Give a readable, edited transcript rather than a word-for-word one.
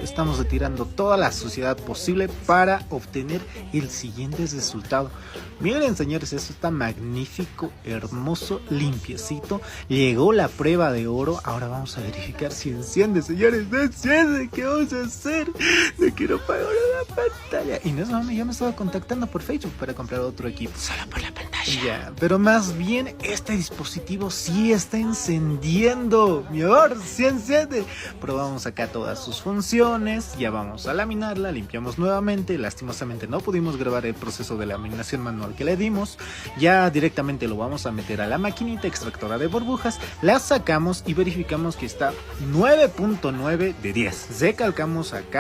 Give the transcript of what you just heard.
Estamos retirando toda la suciedad posible para obtener el siguiente resultado. Miren, señores, esto está magnífico, hermoso, limpiecito. Llegó la prueba de oro. Ahora vamos a verificar si enciende, señores. No enciende. ¿Qué vamos a hacer? No quiero pagar la pantalla. Y no es mami, ya me estaba contactando por Facebook para comprar otro equipo. Solo por la pantalla. Ya, pero más bien este dispositivo sí está encendiendo. Mi amor, sí enciende. Probamos acá todas sus funciones. Ya vamos a laminarla, limpiamos nuevamente. Lastimosamente no pudimos grabar el proceso de laminación manual que le dimos. Ya directamente lo vamos a meter a la maquinita extractora de burbujas. La sacamos y verificamos que está 9.9 de 10. Recalcamos acá